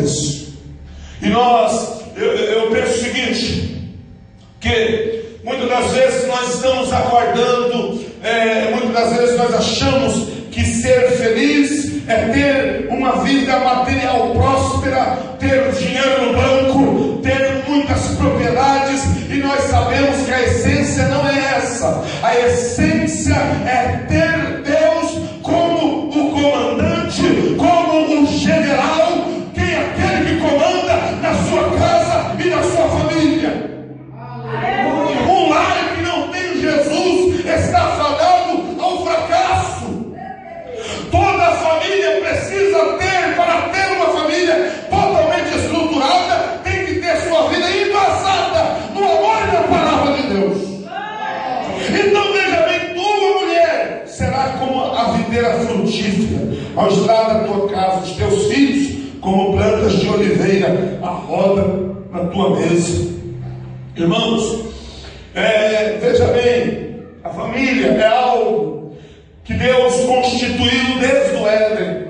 isso. E eu penso o seguinte, que muitas das vezes nós estamos aguardando, muitas das vezes nós achamos que ser feliz é ter uma vida material próspera, ter dinheiro no banco, ter muitas propriedades, e nós sabemos que a essência não é essa. A essência é ter Deus como o comandante, como o general, quem é aquele que comanda na sua casa e na sua família. Um lar que não tem Jesus está fadado ao fracasso. Toda a família precisa ter, para ter uma família totalmente estruturada, tem que ter sua vida embasada no amor e na palavra de Deus. Então veja bem, tua mulher será como a videira frutífera ao estrar da tua casa, os teus filhos como plantas de oliveira, a roda na tua mesa. Irmãos, veja bem, a família é algo que Deus constituiu desde o Éden.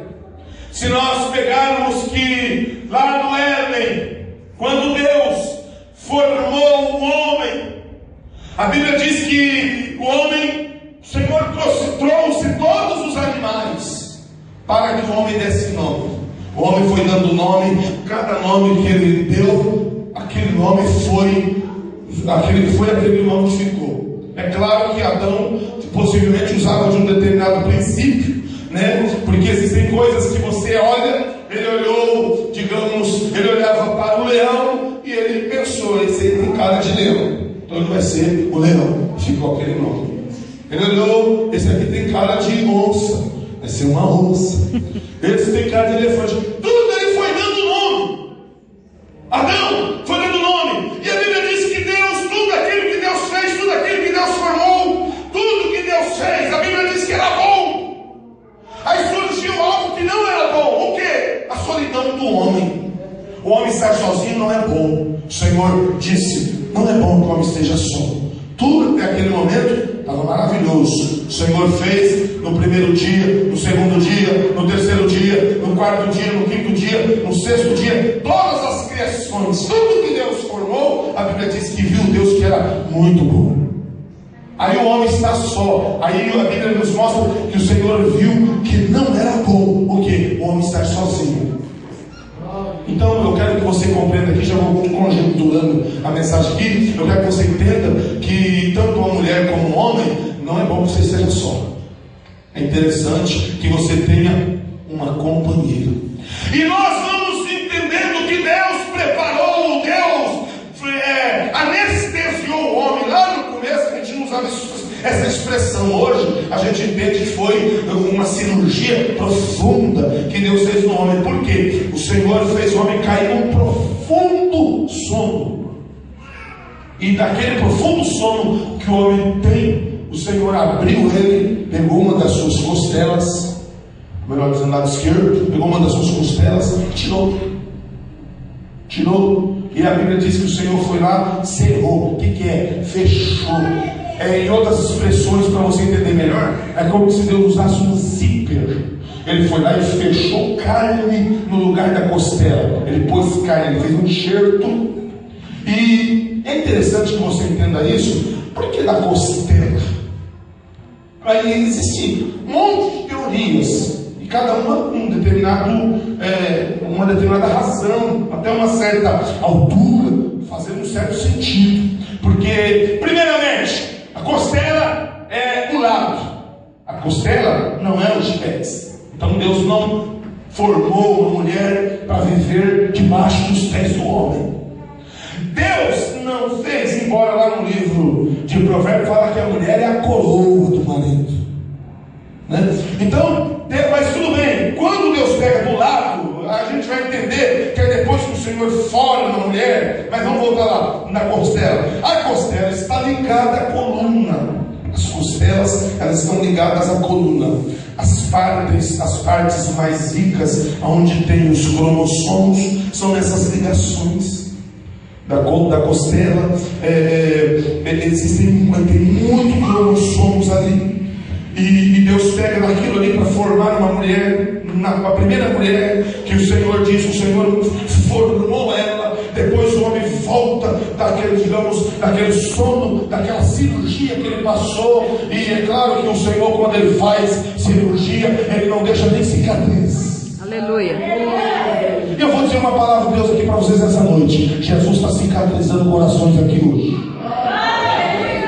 Se nós pegarmos que lá no Éden, quando Deus formou o homem, a Bíblia diz que o homem, o Senhor trouxe todos os animais para que o homem desse nome. O homem foi dando nome, cada nome que ele deu, aquele nome foi aquele nome que ficou. É claro que Adão possivelmente usava de um determinado princípio, né? Porque existem coisas que você olha, ele olhou, digamos, ele olhava para o leão e ele pensou, esse aí tem cara de leão, então ele vai ser o leão, ficou aquele nome. Ele olhou, esse aqui tem cara de onça, vai ser uma onça. Esse tem cara de elefante. Tudo ele foi dando nome. Adão foi dando nome. E a Bíblia diz que Deus, tudo aquilo que Deus fez, tudo aquilo que Deus formou, tudo que Deus fez, a Bíblia diz que era bom. Aí surgiu algo que não era bom. O que? A solidão do homem. O homem estar sozinho não é bom. O Senhor disse, não é bom que o homem esteja só. Tudo até aquele momento estava maravilhoso. O Senhor fez no primeiro dia, no segundo dia, no terceiro dia, no quarto dia, no quinto dia, no sexto dia, todas as criações, tudo que Deus formou, a Bíblia diz que viu Deus que era muito bom. Aí o homem está só. Aí a Bíblia nos mostra que o Senhor viu que não era bom. O que? O homem estar sozinho. Então eu quero que você compreenda aqui, já vou conjecturando a mensagem aqui. Eu quero que você entenda que tanto uma mulher como um homem, não é bom que você esteja só. É interessante que você tenha uma companheira. E nós vamos entendendo que Deus preparou, Deus anestesiou o homem. Lá no começo a gente não usava essa expressão. Hoje a gente entende que foi uma cirurgia profunda que Deus fez no homem. Por quê? O Senhor fez o homem cair num profundo sono. E daquele profundo sono que o homem tem, o Senhor abriu ele, pegou uma das suas costelas, melhor dizendo, lado esquerdo, pegou uma das suas costelas e tirou. E a Bíblia diz que o Senhor foi lá, cerrou. O que é? Fechou. Em outras expressões, para você entender melhor, é como se Deus usasse um zíper. Ele foi lá e fechou carne no lugar da costela. Ele pôs carne, ele fez um enxerto. E é interessante que você entenda isso. Por que da costela? Aí existe um monte de teorias, e cada uma com uma determinada razão, até uma certa altura, fazendo um certo sentido. Porque, primeiramente, a costela é o lado, a costela não é os pés. Então Deus não formou uma mulher para viver debaixo dos pés do homem. Deus não fez, embora lá no livro de Provérbios fala que a mulher é a coroa do marido, né? Então, mas tudo bem, quando Deus pega do lado, a gente vai entender que é depois que o Senhor forma a mulher. Mas vamos voltar lá na costela. A costela está ligada à coluna. As costelas, elas estão ligadas à coluna. As partes mais ricas, onde tem os cromossomos, são nessas ligações da costela. Tem muitos cromossomos ali. E Deus pega naquilo ali para formar uma mulher, a primeira mulher que o Senhor diz, o Senhor formou ela. Depois o homem volta daquele, digamos, daquele sono, daquela cirurgia que ele passou. E é claro que o Senhor, quando ele faz cirurgia, ele não deixa nem cicatriz. Aleluia. Eu vou dizer uma palavra de Deus aqui para vocês essa noite. Jesus está cicatrizando corações aqui hoje.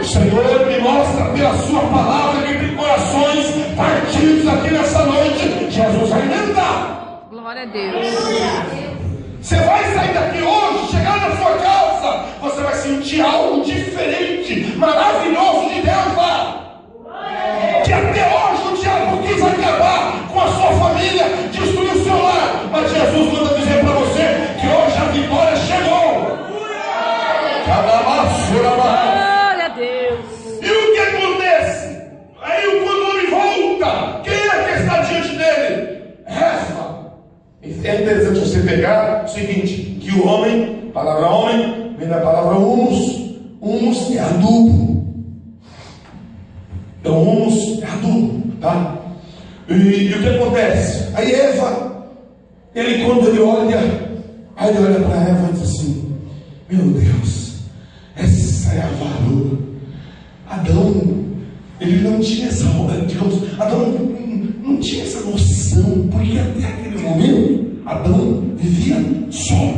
O Senhor me mostra pela sua palavra que tem corações partidos aqui nessa noite. Jesus vai mandar. Glória a Deus. Você vai sair daqui hoje, chegar na sua casa, você vai sentir algo diferente, maravilhoso de Deus lá. Que até hoje o diabo quis acabar com a sua família, destruir o seu lar. Mas Jesus manda dizer para você que hoje a vitória chegou. Glória a Deus. E o que acontece? Aí quando o homem volta, quem é que está diante dele? Reza. É interessante você pegar o seguinte, que o homem, a palavra homem, vem da palavra humus. Humus é adubo. Então humus é adubo, tá? E o que acontece? Aí Eva, quando ele olha para Eva e diz assim: meu Deus, essa é a varoa. Adão, ele não tinha essa, digamos, Adão não tinha essa noção, porque até aquele momento Adão vivia só.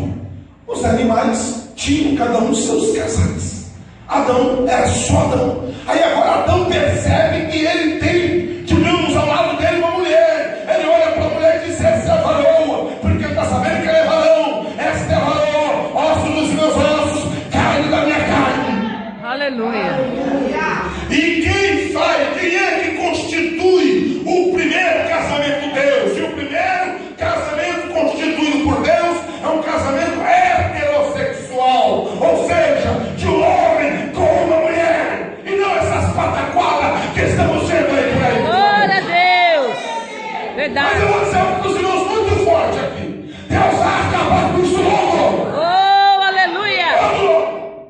Os animais tinham cada um seus casais. Adão era só Adão. Aí agora Adão percebe que ele tem, digamos, ao lado dele uma mulher. Ele olha para a mulher e diz: essa é a varoa, porque ele está sabendo que ele é varão. Esta é a varoa, osso dos meus ossos, carne da minha carne. Aleluia. E quem é que constitui o primeiro casamento de Deus? E o primeiro casamento constituído por Deus é um casamento heterossexual, ou seja, de um homem com uma mulher, e não essas pataquadas que estamos vendo aí por aí. Glória a Deus. Mas Verdade. eu vou dizer para os irmãos muito forte aqui: Deus vai acabar com isso logo. Oh, aleluia.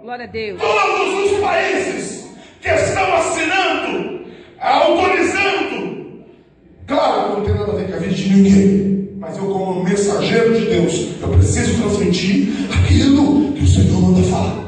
Glória a Deus. Todos os países que estão assinando, autorizando, claro, não tem nada a ver com a vida de ninguém, mas eu, como mensageiro de Deus, eu preciso transmitir aquilo que o Senhor manda falar.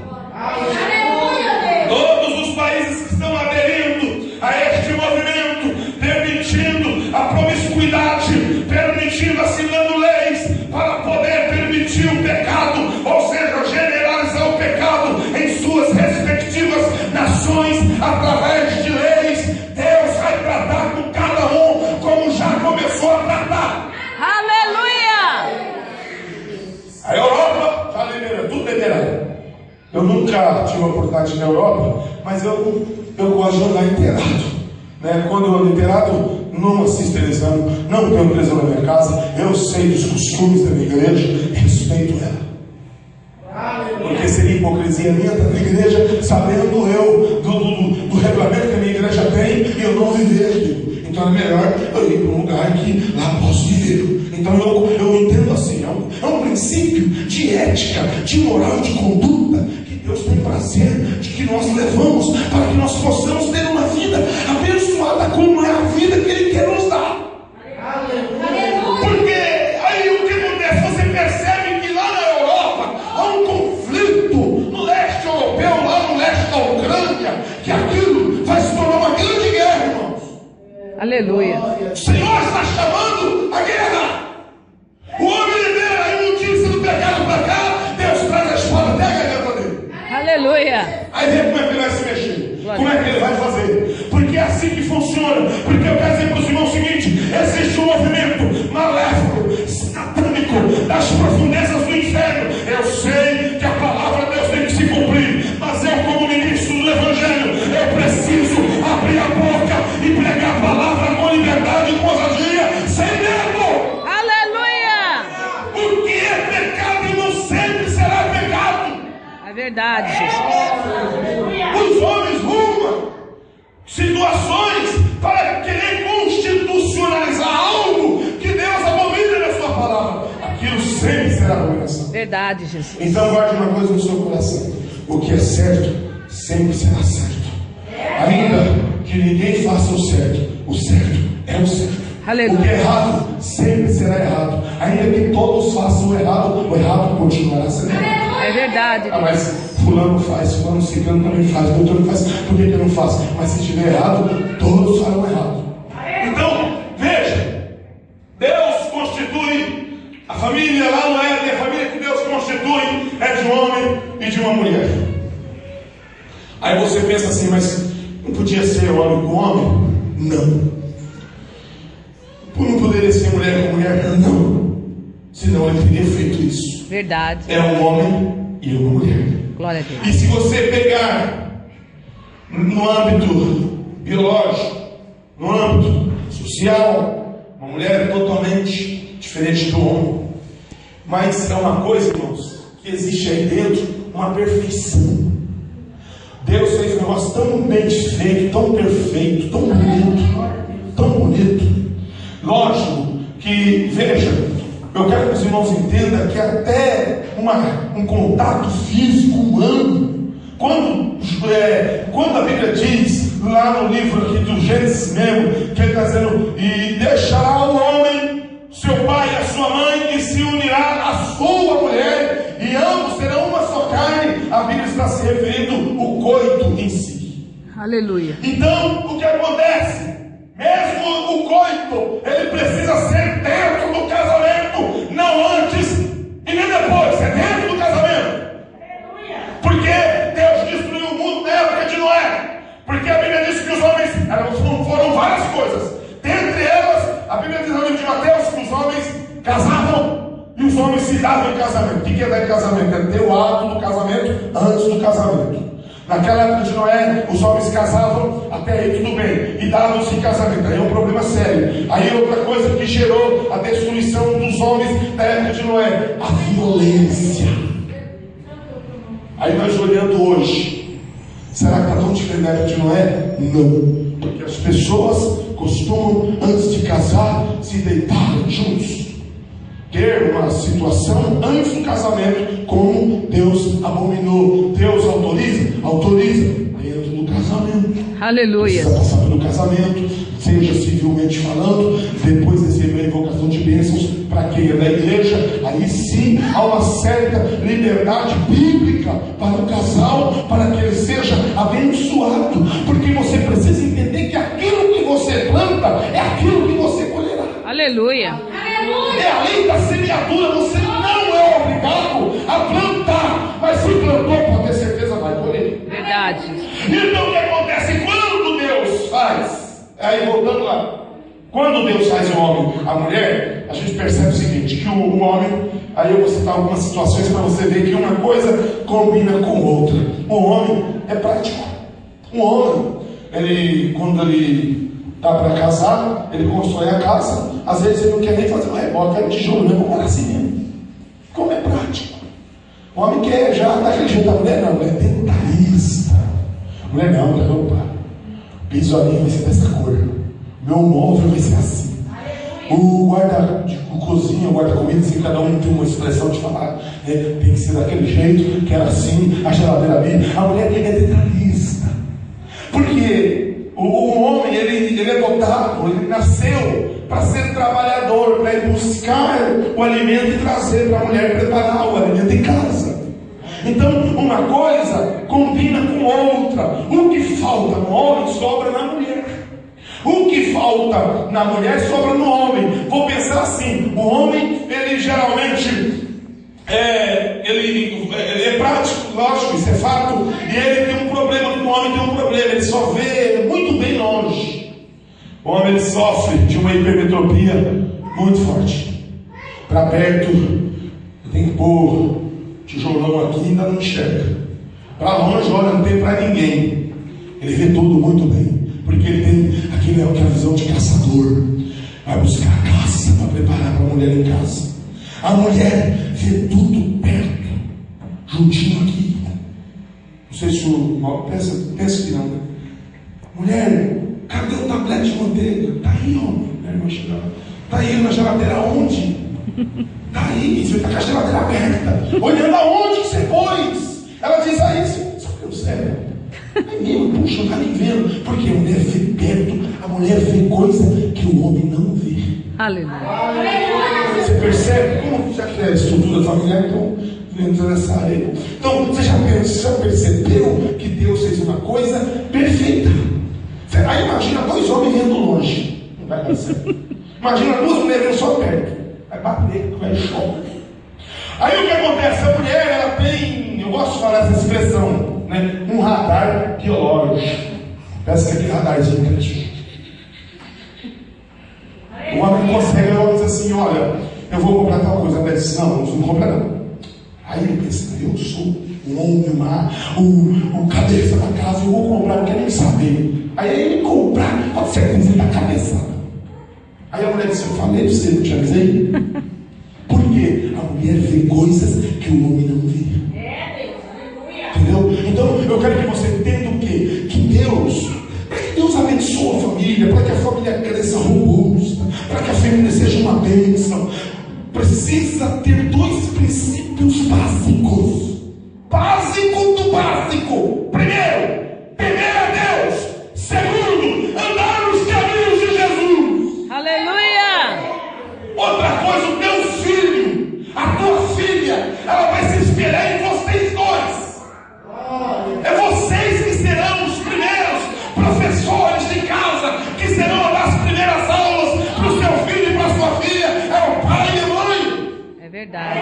Todos os países que estão aderindo a este movimento, permitindo a promiscuidade, permitindo, assinando leis para poder permitir o pecado, ou seja, generalizar o pecado em suas respectivas nações, através de leis. Deus vai tratar com cada um como já começou a tratar. Aleluia. A Europa já libera, tudo liberado. Eu nunca tive a oportunidade de ir na Europa, mas eu gosto de andar inteirado. Quando eu ando inteirado, não assisto televisão, não tenho televisão na minha casa, eu sei dos costumes da minha igreja, respeito ela. Porque seria hipocrisia minha estar na igreja sabendo eu do regulamento que a minha igreja tem e eu não viver aquilo. Então é melhor eu ir para um lugar que lá posso viver. Então eu entendo assim, é um princípio de ética, de moral, de conduta que Deus tem prazer de que nós levamos para que nós possamos ter uma vida abençoada como é a vida que Ele quer nos dar. Porque aí o que acontece? Você percebe que lá na Europa há um conflito no leste europeu, lá no leste da Ucrânia, que aquilo vai se tornar uma grande guerra, irmãos. Aleluia. O Senhor está chamando a guerra. O homem libera a imundícia do pecado para cá, Deus traz a espada até a garganta dele. Aleluia. Aí vê como é que ele vai se mexer, como é que ele vai fazer. Porque é assim que funciona. Porque eu quero dizer para os irmãos o seguinte: existe um movimento maléfico, satânico, das profundezas do inferno. Eu sei que a palavra de Deus tem que se cumprir, mas eu, como ministro do Evangelho, eu preciso abrir a boca e pregar a palavra com liberdade e com ousadia, sem medo. Aleluia. O que é pecado não sempre será pecado. É verdade, Jesus. Os homens rumam situações para querer constitucionalizar algo que Deus abomina na sua palavra. Aquilo sempre será abominação. Verdade, Jesus. Então guarde uma coisa no seu coração: o que é certo sempre será certo. Ainda que ninguém faça o certo, o certo é o certo. Aleluia. O que é errado sempre será errado. Ainda que todos façam o errado continuará sendo errado. É verdade. Ah, mas fulano faz, fulano ciclano também faz, doutor não faz, por que eu não faço? Mas se estiver errado, todos farão errado. Então, veja, Deus constitui a família lá no Éden, a família que Deus constitui é de um homem e de uma mulher. Aí você pensa assim, mas não podia ser homem com homem? Não. Não poderia ser mulher com mulher? Não. Senão ele teria feito isso. Verdade. É um homem e uma mulher. Glória a Deus. E se você pegar no âmbito biológico, no âmbito social, uma mulher é totalmente diferente do homem. Mas é uma coisa, irmãos, que existe aí dentro uma perfeição. Deus fez um negócio tão bem feito, tão perfeito, tão bonito, tão bonito. Lógico que, veja, eu quero que os irmãos entendam que até um contato físico humano, quando a Bíblia diz, lá no livro aqui do Gênesis mesmo, que ele está dizendo, e deixará o homem, seu pai e a sua mãe, e se unirá à sua mulher, e ambos terão uma só carne, a Bíblia está se referindo ao coito em si. Aleluia. Então, o que acontece? Mesmo o coito, ele precisa ser dentro do casamento, não antes e nem depois, é dentro do casamento. Porque Deus destruiu o mundo na época de Noé. Porque a Bíblia diz que os homens, foram várias coisas. Dentre elas, a Bíblia diz no livro de Mateus que os homens casavam e os homens se davam em casamento. O que é dar em casamento? É ter o ato do casamento antes do casamento. Naquela época de Noé, os homens casavam, até aí tudo bem, e davam-se em casamento. Aí é um problema sério. Aí outra coisa que gerou a destruição dos homens da época de Noé, a violência. Aí nós olhando hoje, será que está tão diferente da época de Noé? Não, porque as pessoas costumam, antes de casar, se deitar juntos, ter uma situação antes do casamento, como Deus abominou. Deus autoriza dentro do casamento. Aleluia. Precisa passar pelo casamento, seja civilmente falando, depois receber a invocação de bênçãos para quem é da igreja. Aí sim há uma certa liberdade bíblica para o casal, para que ele seja abençoado, porque você precisa entender que aquilo que você planta é aquilo que você colherá. Aleluia. É a lei da semeadura. Você não é obrigado a plantar, mas se plantou, pode ter certeza vai colher. Verdade. Então o que acontece quando Deus faz? Aí voltando lá, quando Deus faz o homem, a mulher, a gente percebe o seguinte, que o homem, aí eu vou citar algumas situações para você ver que uma coisa combina com outra. O homem é prático. O homem, quando ele está para casar, ele constrói a casa, às vezes ele não quer nem fazer um reboque, quer tijolo mesmo, como assim mesmo. Como é prático. O homem quer já daquele jeito. A mulher não, é detalhista. A mulher não, opa, o piso ali vai ser dessa cor, meu móvel vai ser assim, o guarda de cozinha, o guarda-comida, assim, cada um tem uma expressão de falar, né? Tem que ser daquele jeito, que era assim, a geladeira ali. A mulher é detalhista, porque o homem, ele é dotado, ele nasceu para ser trabalhador, para ir buscar o alimento e trazer para a mulher preparar o alimento em casa. Então, uma coisa combina com outra. O que falta no homem sobra na mulher. O que falta na mulher sobra no homem. Vou pensar assim: o homem, ele geralmente ele é prático, lógico, isso é fato. E ele tem um problema, o homem tem um problema, ele só vê muito bem longe. O homem, ele sofre de uma hipermetropia muito forte. Para perto, tem que pôr tijolão aqui e ainda não enxerga. Para longe, olha, não tem para ninguém. Ele vê tudo muito bem, porque ele tem aquela visão de caçador. Vai buscar a caça para preparar para a mulher em casa. A mulher vê tudo perto, juntinho aqui. Não sei se o Mauro pensa que não, né? Mulher, cadê o tablete de manteiga? Está aí, homem. Está aí na geladeira onde? Está aí, você está com a geladeira aberta, olhando aonde que você pôs. Ela diz: aí, só que o céu. Puxa, não está nem vendo. Porque a mulher vê perto, a mulher vê coisa que o homem não vê. Aleluia. Você percebe? Como já que é a estrutura familiar, então entra nessa área. Então, você já percebeu que Deus fez uma coisa perfeita? Aí imagina dois homens vendo longe. Não vai dar certo. Imagina duas mulheres vendo só perto. Vai bater, vai chorar. Aí o que acontece? A mulher, ela tem, eu gosto de falar essa expressão, né? Um radar biológico. Parece que aquele radarzinho grande. O homem consegue, o homem diz assim: olha, eu vou comprar tal coisa. A mulher diz: não, não compra não. Aí ele pensa: eu sou o homem, o cabeça da casa, eu vou comprar, não quero nem saber. Aí ele comprar, pode ser que você da cabeça. Aí a mulher diz: eu falei pra você, não te avisei? Por quê? A mulher vê coisas que o homem não vê. Entendeu? Então eu quero que você entenda o quê? Que Deus abençoe a família, para que a família cresça robusta, para que a família seja uma bênção. Precisa ter dois princípios básicos. Básico do básico. Primeiro, temer a Deus. Segundo, andar nos caminhos de Jesus. Aleluia. Outra coisa, o teu filho, a tua filha, ela vai se espelhar em vocês dois. É vocês que serão os primeiros professores de casa, que serão das primeiras aulas para o seu filho e para a sua filha. É o pai e a mãe. É verdade.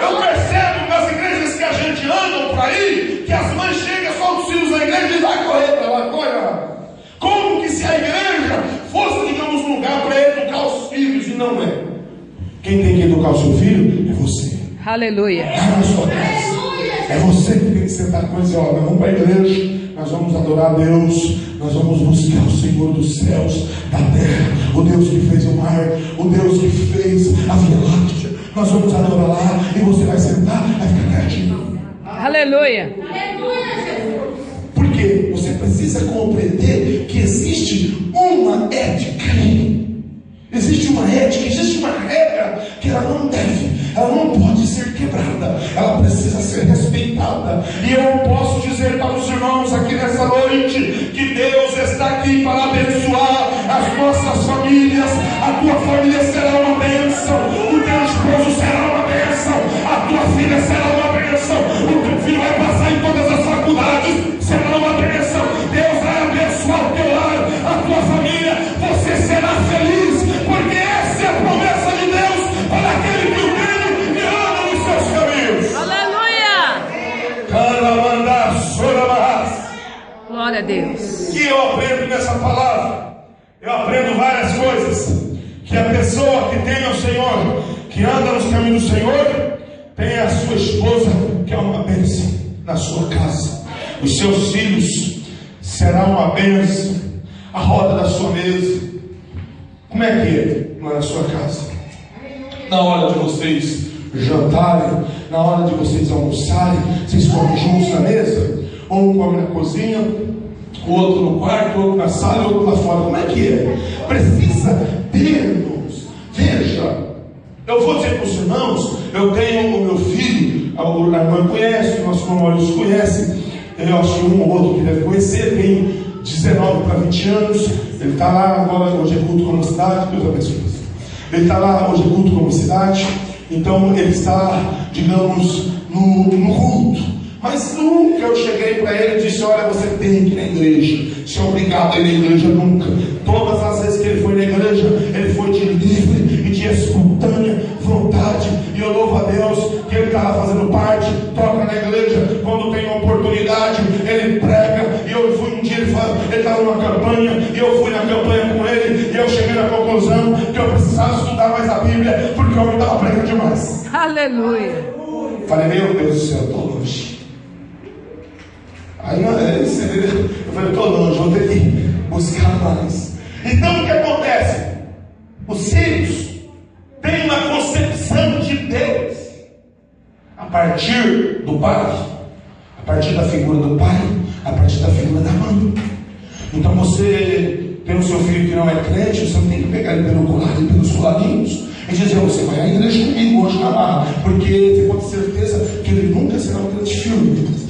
Eu percebo nas igrejas que a gente anda por aí, que as mães chegam só os filhos na igreja e vai correr para lá, corre lá. Como que se a igreja fosse, digamos, um lugar para educar os filhos, e não é. Quem tem que educar o seu filho é você. Aleluia. É na sua casa. É você que tem que sentar com ele: ó, nós vamos para a igreja, nós vamos adorar a Deus, nós vamos buscar o Senhor dos céus, da terra, o Deus que fez o mar, o Deus que fez a Via Láctea. Nós vamos adorar lá, e você vai sentar, vai ficar quietinho. Aleluia. Porque você precisa compreender que existe uma ética. Existe uma ética, existe uma regra que ela não pode ser quebrada, ela precisa ser respeitada. E eu posso dizer para os irmãos aqui nessa noite que Deus está aqui para abençoar as nossas famílias. A tua família será uma bênção, o teu esposo será uma bênção, a tua filha será uma bênção, o teu filho vai passar em todas as faculdades, será uma bênção. Deus vai abençoar o teu lar, a tua família, você será feliz, porque essa é a promessa de Deus para aquele que o tem e anda nos seus caminhos. Aleluia. Glória a Deus. Que eu aprendo nessa palavra? Eu aprendo várias coisas. Que a pessoa que tem o Senhor, que anda nos caminhos do Senhor, tem a sua esposa, que é uma bênção na sua casa. Os seus filhos serão uma bênção. A roda da sua mesa, como é que é lá na sua casa? Na hora de vocês jantarem, na hora de vocês almoçarem, vocês comem juntos na mesa? Ou um come na cozinha, o outro no quarto, o outro na sala e o outro lá fora. Como é que é? Precisa termos. Veja, eu vou dizer para os irmãos, eu tenho o meu filho, a irmã conhece, o nosso irmão Maurício conhece, eu acho que um ou outro que deve conhecer, tem 19 para 20 anos, ele está lá agora, hoje é culto como cidade, Deus abençoe. Ele está lá, hoje é culto como cidade, então ele está, digamos, no culto. Mas nunca eu cheguei para ele e disse: olha, você tem que ir na igreja, você é obrigado a ir na igreja. Nunca. Todas as vezes que ele foi na igreja, ele foi de livre e de espontânea vontade. E eu louvo a Deus que ele estava fazendo parte, toca na igreja, quando tem uma oportunidade, ele prega. E eu fui um dia, ele estava numa campanha, e eu fui na campanha com ele, e eu cheguei na conclusão que eu precisava estudar mais a Bíblia, porque o homem estava pregando demais. Aleluia. Falei: meu Deus do céu, estou longe. Aí eu falei: estou longe, vou ter que buscar mais. Então o que acontece? Os filhos têm uma concepção de Deus a partir do pai, a partir da figura do pai, a partir da figura da mãe. Então você tem o seu filho que não é crente, você não tem que pegar ele pelo colar e pelos colarinhos e dizer: você vai à igreja comigo hoje na barra, porque você pode ter certeza que ele nunca será um crente firme.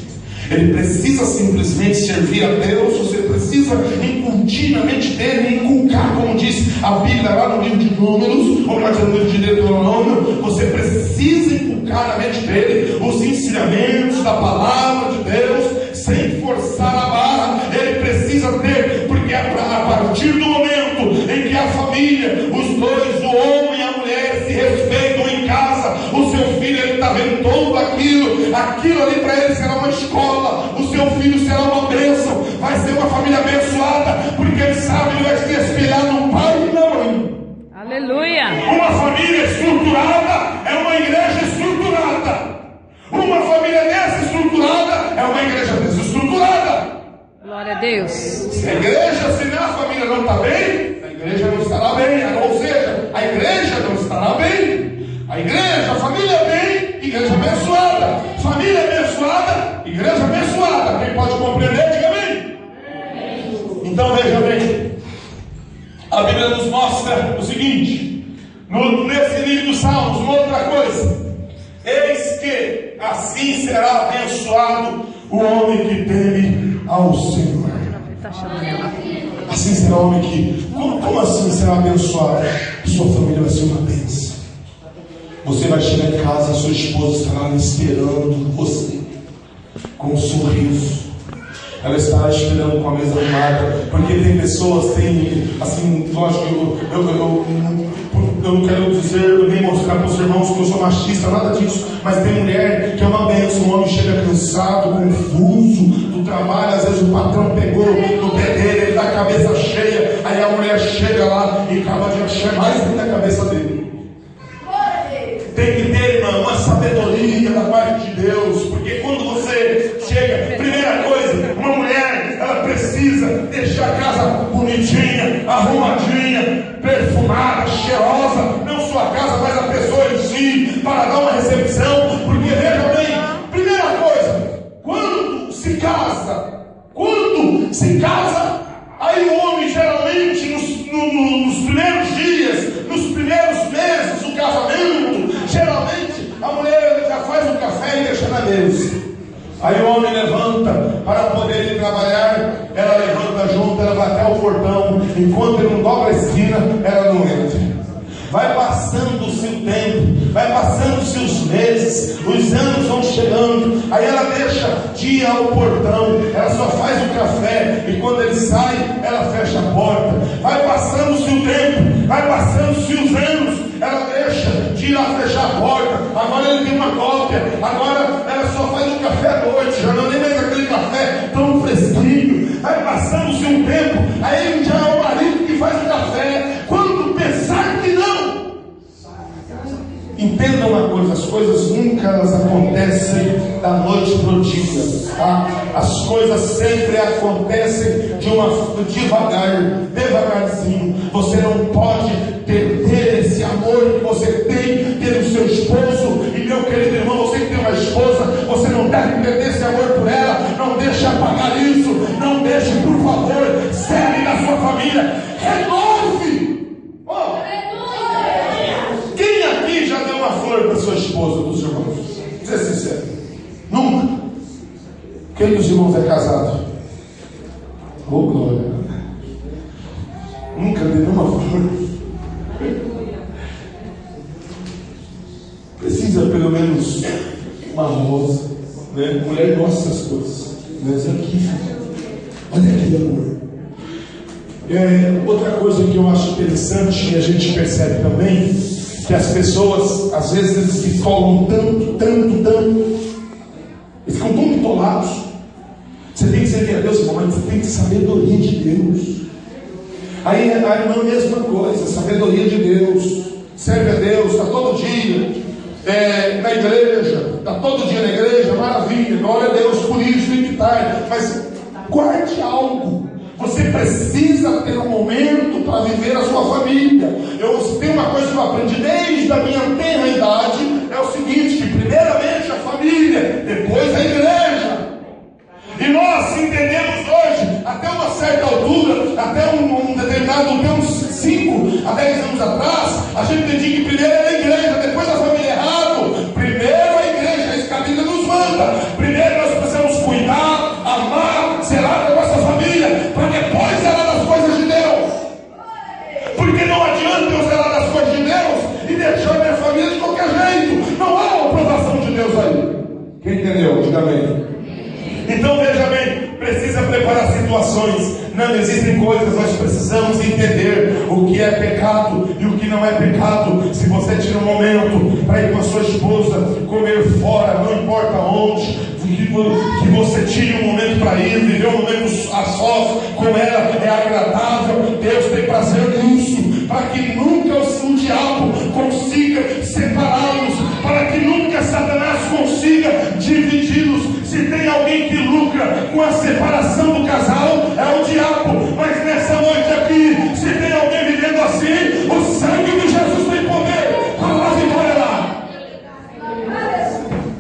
Ele precisa simplesmente servir a Deus. Você precisa incutir na mente dele, inculcar, como diz a Bíblia lá no livro de Números, ou melhor dizendo, no livro de Deuteronômio. Você precisa inculcar na mente dele os ensinamentos da palavra de Deus, sem forçar a barra. Ele precisa ter, porque a partir do momento em que a família, os dois, o homem e a mulher, se respeitam em casa, o seu filho, ele está vendo tudo aquilo ali para ele será uma escola, o seu filho será uma bênção, vai ser uma família abençoada, porque ele sabe que ele vai se espelhar no pai e na mãe. Aleluia. Uma família estruturada é uma igreja estruturada. Uma família desestruturada é uma igreja desestruturada. Glória a Deus. Se a igreja, se a família não está bem, a igreja não estará bem. Ou seja, a igreja não estará bem. A igreja, a família bem, igreja abençoada. Família abençoada, igreja abençoada. Quem pode compreender, diga amém. Então veja bem, a Bíblia nos mostra o seguinte, nesse livro dos Salmos, uma outra coisa. Eis que assim será abençoado o homem que teme ao Senhor. Assim será o homem que... Como assim será abençoado? Sua família vai ser uma bênção. Você vai chegar em casa, sua esposa estará esperando você com um sorriso. Ela estará esperando com a mesa arrumada. Porque tem pessoas, assim, lógico, eu não quero dizer, nem mostrar para os irmãos que eu sou machista, nada disso. Mas tem mulher que é uma bênção. O homem chega cansado, confuso do trabalho. Às vezes o patrão pegou no pé dele, ele está com a cabeça cheia. Aí a mulher chega lá e acaba de achar mais dentro da cabeça dele. Tem que ter, irmão, uma sabedoria da parte de Deus. Porque quando você chega, primeira coisa, uma mulher, ela precisa deixar a casa bonitinha, arrumadinha, perfumada, cheirosa. Não só a casa, mas a pessoa em si, para dar uma recepção. Porque veja bem, primeira coisa, quando se casa, aí o homem geralmente nos primeiros dias, nos primeiros meses do casamento, geralmente a mulher já faz o café e deixa na mesa. Aí o homem levanta para poder ir trabalhar, ela levanta junto, ela vai até o portão, enquanto ele não dobra a esquina, ela não entra. Vai passando-se o tempo, vai passando-se os meses, os anos vão chegando, aí ela deixa de ir ao portão, ela só faz o café, e quando ele sai, ela fecha a porta. Vai passando-se o tempo, vai passando-se os anos, ela deixa de ir lá fechar a porta. Agora ele tem uma cópia, agora ela só faz o café à noite, já não é nem mais aquele café tão fresquinho. Vai passando-se um tempo, aí ele já é o marido que faz o café, quando pensar que não. Entenda uma coisa, as coisas nunca elas acontecem da noite para o dia, tá? As coisas sempre acontecem devagarzinho. Você não pode perder esse amor que você tem pelo seu esposo. E meu querido irmão, você que tem uma esposa, você não deve perder esse amor por ela. Não deixe apagar isso, não deixe, por favor, serve na sua família, renove. Quem aqui já deu uma flor para sua esposa, dos irmãos? Ser sincero, nunca. Quem dos irmãos é casado? Oh, glória. Nunca deu uma flor. Precisa pelo menos uma rosa, né? Mulher gosta dessas coisas. Mas aqui, olha aqui, amor. Outra coisa que eu acho interessante e a gente percebe também, que as pessoas, às vezes, eles se colam tanto, eles ficam tão bitolados. Você tem que servir a Deus, irmão, mas você tem que sabedoria de Deus. Aí a irmã, mesma coisa, sabedoria de Deus. Serve a Deus, está todo dia na igreja, está todo dia na igreja, maravilha, glória a Deus, por isso tem que estar. Mas guarde algo. Você precisa ter um momento para viver a sua família. Tem uma coisa que eu aprendi desde a minha tenra idade, é o seguinte, que primeiramente a família, depois a igreja. E nós entendemos hoje, até uma certa altura, até um determinado, uns 5 a 10 anos atrás, a gente entendia que primeiro era a igreja, depois a família. Errado. Primeiro a igreja, é isso que a Bíblia nos manda. Primeiro nós precisamos cuidar deixar minha família de qualquer jeito. Não há uma aprovação de Deus aí. Quem entendeu? Diga amém. Então veja bem, precisa preparar situações. Não existem coisas, nós precisamos entender o que é pecado e o que não é pecado. Se você tira um momento para ir com a sua esposa comer fora, não importa onde, que você tire um momento para ir, viver um momento a sós com ela, é agradável. Deus tem prazer nisso, para que nunca o diabo consiga separá-los, para que nunca Satanás consiga dividi-los. Se tem alguém que lucra com a separação do casal, é o diabo. Mas nessa noite aqui, se tem alguém vivendo assim, o sangue de Jesus tem poder para lá e lá.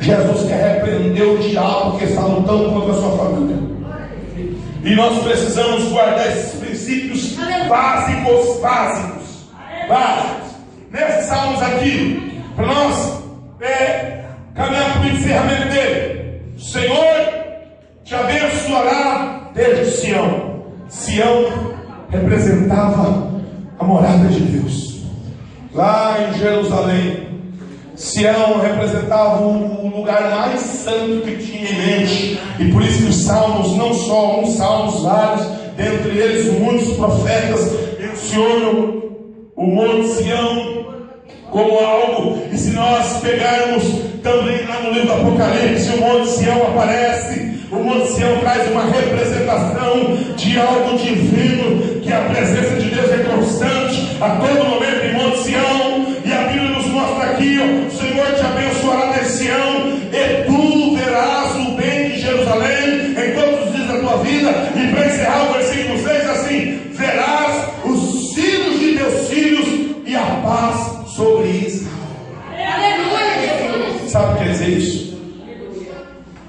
Jesus quer repreender o diabo que está lutando contra a sua família. E nós precisamos guardar esses princípios básicos. Nesses salmos aqui, para nós caminhar para o encerramento dele. O Senhor te abençoará desde Sião. Sião representava a morada de Deus. Lá em Jerusalém, Sião representava o lugar mais santo que tinha em mente. E por isso que os salmos, não só uns salmos, vários, dentre eles muitos profetas mencionam o Monte Sião como algo. E se nós pegarmos também lá no livro do Apocalipse, o Monte Sião aparece. O Monte Sião traz uma representação de algo divino, que a presença de Deus é constante a todo momento em Monte Sião. E a Bíblia nos mostra aqui, o Senhor te abençoará de Sião, e tu verás o bem de Jerusalém em todos os dias da tua vida. E para encerrar o versículo 6 assim: verás os filhos de teus filhos e a paz sobre Israel. Sabe o que quer dizer isso?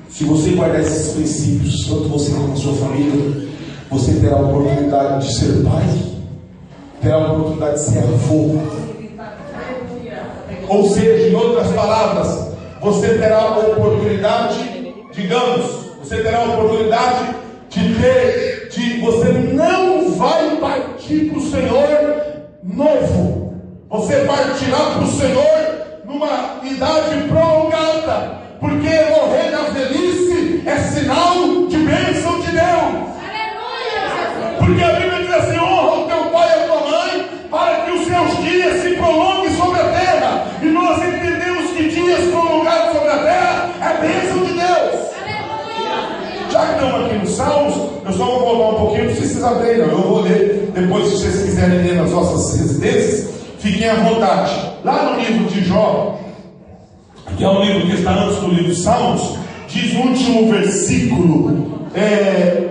Se você guardar esses princípios, tanto você como a sua família, você terá a oportunidade de ser pai, terá a oportunidade de ser avô. Ou seja, em outras palavras, você terá a oportunidade, digamos, você terá a oportunidade você não vai partir para o Senhor novo. Você partirá para o Senhor numa idade prolongada, porque morrer na velhice é sinal de bênção de Deus. Porque a Bíblia diz assim: honra o teu pai e a tua mãe, para que os seus dias se prolonguem sobre a terra. E nós entendemos que dias prolongados sobre a terra é bênção de Deus. Já que estamos aqui nos Salmos, eu só vou voltar um pouquinho, não precisa abrir, não. Eu vou ler, depois, se vocês quiserem ler nas nossas residências, fiquem à vontade. Lá no livro de Jó, que é um livro que está antes do livro de Salmos, diz o último versículo,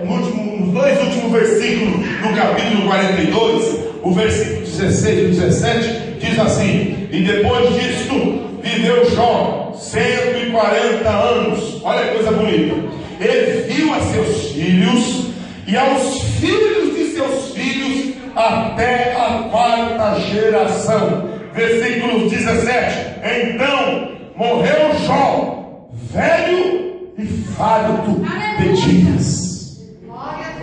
nos dois últimos versículos do capítulo 42, o versículo 16 e 17, diz assim: e depois disto viveu Jó 140 anos. Olha que coisa bonita. Ele viu a seus filhos e aos filhos de seus filhos até a quarta geração. Versículo 17: então morreu Jó, velho e farto de dias.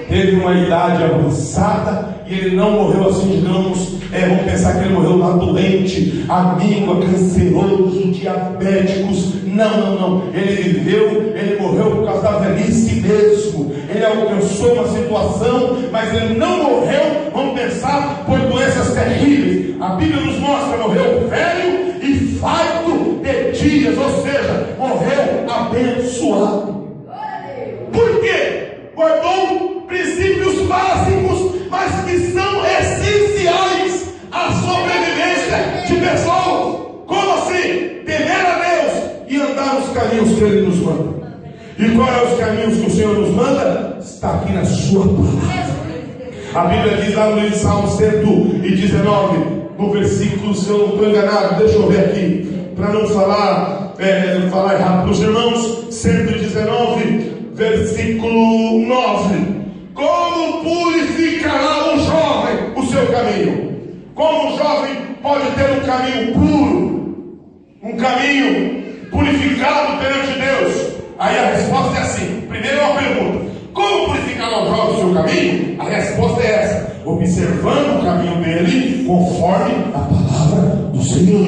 Teve uma idade avançada e ele não morreu assim, digamos, vamos pensar que ele morreu lá doente, amígua, canceroso, diabéticos. Não. Ele viveu, ele morreu por causa da velhice mesmo. Ele alcançou uma situação, mas ele não morreu, vamos pensar, por doenças terríveis. A Bíblia nos mostra: morreu velho e farto de dias, ou seja, morreu abençoado. Por quê? Guardou princípios básicos, mas que são essenciais à sobrevivência de pessoas. Como assim? Temer a Deus e andar nos caminhos que Ele nos manda. E quais são os caminhos que o Senhor nos manda? Está aqui na sua palavra. A Bíblia diz lá no livro de Salmo 119, no versículo, se eu não estou enganado, deixa eu ver aqui, para não falar errado para os irmãos, 119, versículo 9: como purificará o jovem o seu caminho? Como o jovem pode ter um caminho puro, um caminho purificado perante Deus? Aí a resposta é assim. Primeiro é uma pergunta: como purificar o jovem o seu caminho? A resposta é essa: observando o caminho dele conforme a palavra do Senhor.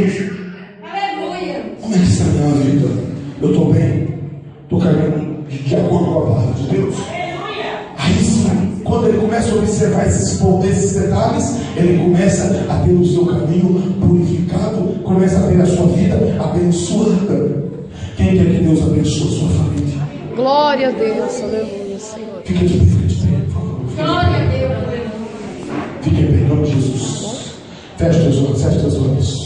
Aleluia. Como é que está a minha vida? Eu estou bem? Estou caminhando de acordo com a palavra de Deus? Aí sim, quando ele começa a observar esses detalhes, ele começa a ter o seu caminho purificado, começa a ter a sua vida abençoada. Quem quer que Deus abençoe a sua família? Glória a Deus, aleluia, Senhor. Fica de pé, por favor. Glória a Deus. Fique bem, em nome de Jesus. Feche teus olhos, feche teus olhos.